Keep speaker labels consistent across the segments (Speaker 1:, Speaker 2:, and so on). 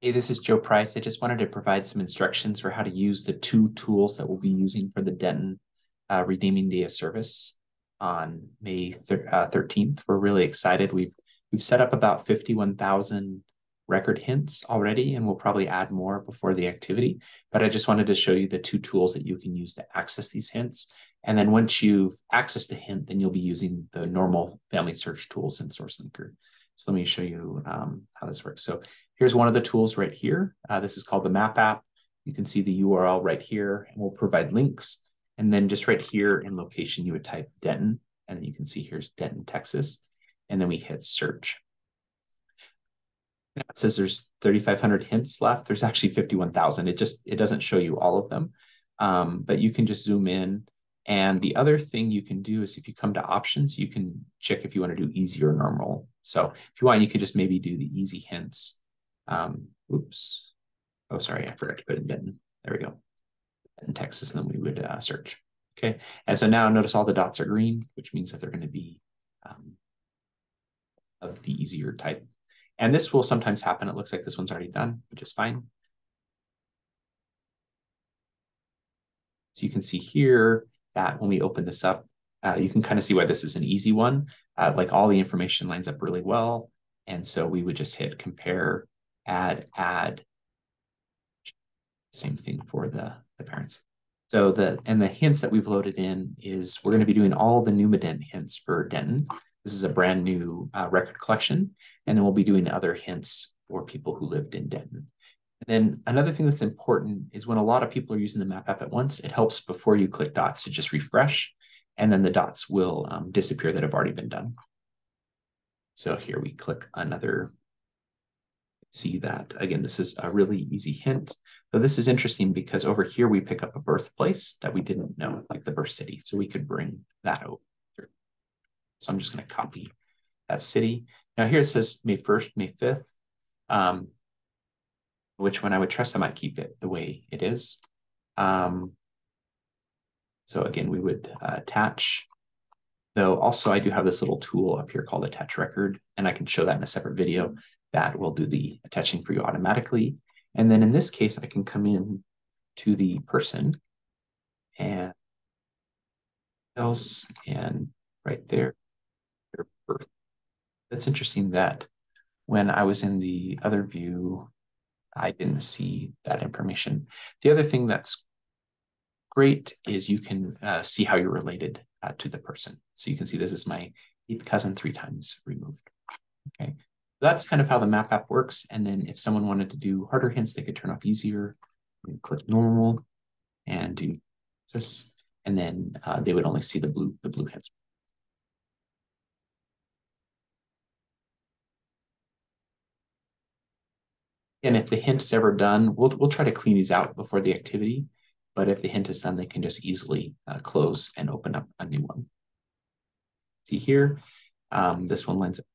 Speaker 1: Hey, this is Joe Price. I just wanted to provide some instructions for how to use the two tools that we'll be using for the Denton redeeming day of service on May 13th. We're really excited. We've set up about 51,000 record hints already, and we'll probably add more before the activity. But I just wanted to show you the two tools that you can use to access these hints. And then once you've accessed a hint, then you'll be using the normal family search tools in SourceLinker. So let me show you how this works. So here's one of the tools right here. This is called the map app. You can see the URL right here, and we'll provide links. And then just right here in location, you would type Denton, and you can see here's Denton, Texas. And then we hit search. Now it says there's 3,500 hints left. There's actually 51,000. It doesn't show you all of them, but you can just zoom in. And the other thing you can do is if you come to options, you can check if you want to do easy or normal. So if you want, you could just maybe do the easy hints. Oops. Oh, sorry, I forgot to put in Denton. There we go. In Texas, and then we would search. Okay. And so now notice all the dots are green, which means that they're going to be of the easier type. And this will sometimes happen. It looks like this one's already done, which is fine. So you can see here that when we open this up, you can kind of see why this is an easy one. Like all the information lines up really well. And so we would just hit compare, add. Same thing for the parents. So the hints that we've loaded in is we're going to be doing all the new Denton hints for Denton. This is a brand new record collection. And then we'll be doing other hints for people who lived in Denton. And then another thing that's important is when a lot of people are using the map app at once, it helps before you click dots to just refresh, and then the dots will disappear that have already been done. So here we click another, see that, again, this is a really easy hint. So this is interesting because over here we pick up a birthplace that we didn't know, like the birth city. So we could bring that over. So I'm just going to copy that city. Now here it says May 1st, May 5th. Which one I would trust, I might keep it the way it is. So again, we would attach, though also I do have this little tool up here called attach record, and I can show that in a separate video that will do the attaching for you automatically. And then in this case, I can come in to the person and else, and right there, their birth. That's interesting that when I was in the other view, I didn't see that information. The other thing that's great is you can see how you're related to the person. So you can see this is my 8th cousin 3 times removed. Okay, that's kind of how the map app works. And then if someone wanted to do harder hints, they could turn off easier, and click normal, and do this, and then they would only see the blue hints. And if the hint is ever done, we'll try to clean these out before the activity. But if the hint is done, they can just easily close and open up a new one. See here, this one lines up.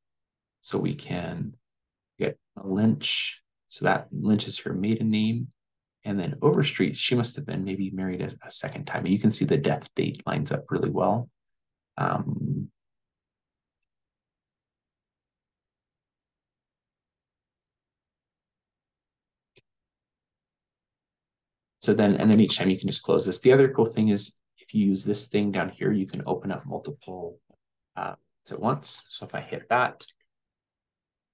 Speaker 1: So we can get a Lynch. So that Lynch is her maiden name. And then Overstreet, she must have been maybe married a second time. You can see the death date lines up really well. So then, and then each time you can just close this. The other cool thing is if you use this thing down here, you can open up multiple at once. So if I hit that,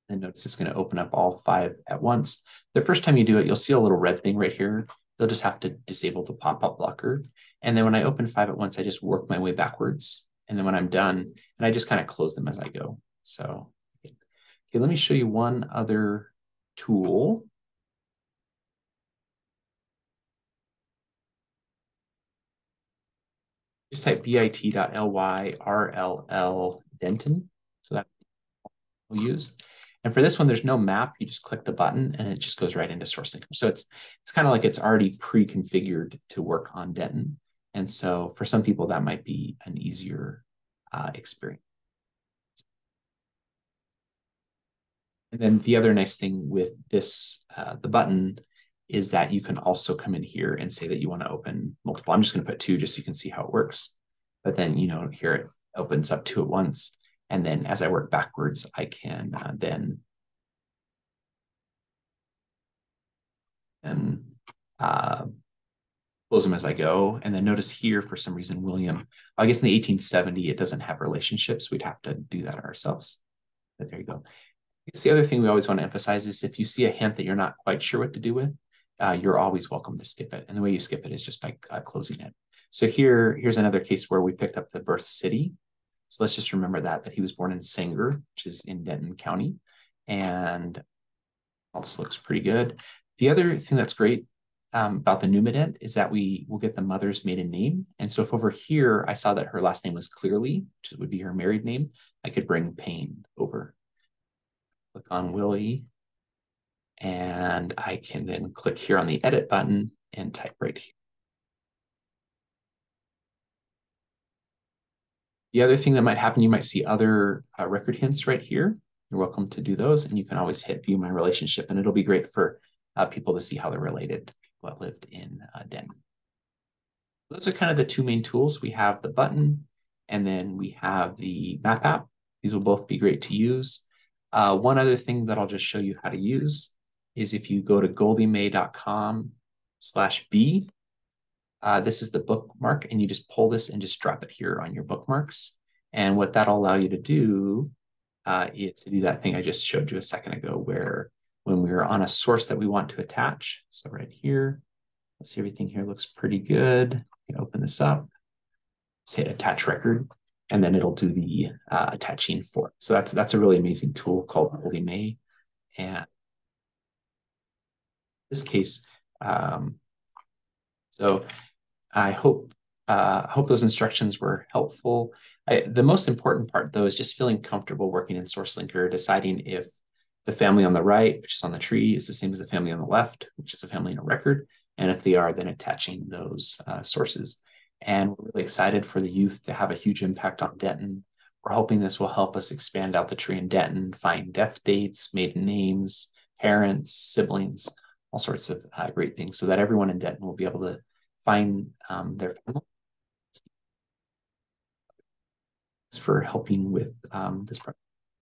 Speaker 1: then notice it's going to open up all 5 at once. The first time you do it, you'll see a little red thing right here. You'll just have to disable the pop-up blocker. And then when I open 5 at once, I just work my way backwards. And then when I'm done, and I just kind of close them as I go. So, okay, let me show you one other tool. Just type bit.ly/rll Denton. So that we'll use. And for this one, there's no map. You just click the button and it just goes right into SourceLinker. So it's kind of like it's already pre-configured to work on Denton. And so for some people, that might be an easier experience. And then the other nice thing with this, the button, is that you can also come in here and say that you want to open multiple. I'm just going to put 2 just so you can see how it works. But then, here it opens up 2 at once. And then as I work backwards, I can then uh, close them as I go. And then notice here, for some reason, William, I guess in the 1870, it doesn't have relationships. We'd have to do that ourselves. But there you go. I guess the other thing we always want to emphasize is if you see a hint that you're not quite sure what to do with, you're always welcome to skip it. And the way you skip it is just by closing it. So here's another case where we picked up the birth city. So let's just remember that he was born in Sanger, which is in Denton County. And all this looks pretty good. The other thing that's great about the Numadent is that we will get the mother's maiden name. And so if over here I saw that her last name was Clearly, which would be her married name, I could bring Payne over. Click on Willie, and I can then click here on the edit button and type right here. The other thing that might happen, you might see other record hints right here. You're welcome to do those, and you can always hit view my relationship, and it'll be great for people to see how they're related to people that lived in Denton. Those are kind of the two main tools. We have the button, and then we have the map app. These will both be great to use. One other thing that I'll just show you how to use is if you go to goldiemay.com/b, this is the bookmark, and you just pull this and just drop it here on your bookmarks. And what that'll allow you to do is to do that thing I just showed you a second ago, where when we're on a source that we want to attach, so right here, let's see, everything here looks pretty good. You can open this up, say attach record, and then it'll do the attaching for it. So that's a really amazing tool called Goldie May. And in this case, so I hope those instructions were helpful. The most important part, though, is just feeling comfortable working in SourceLinker, deciding if the family on the right, which is on the tree, is the same as the family on the left, which is a family in a record. And if they are, then attaching those sources. And we're really excited for the youth to have a huge impact on Denton. We're hoping this will help us expand out the tree in Denton, find death dates, maiden names, parents, siblings, all sorts of great things, so that everyone in Denton will be able to find their family. Thanks for helping with this project.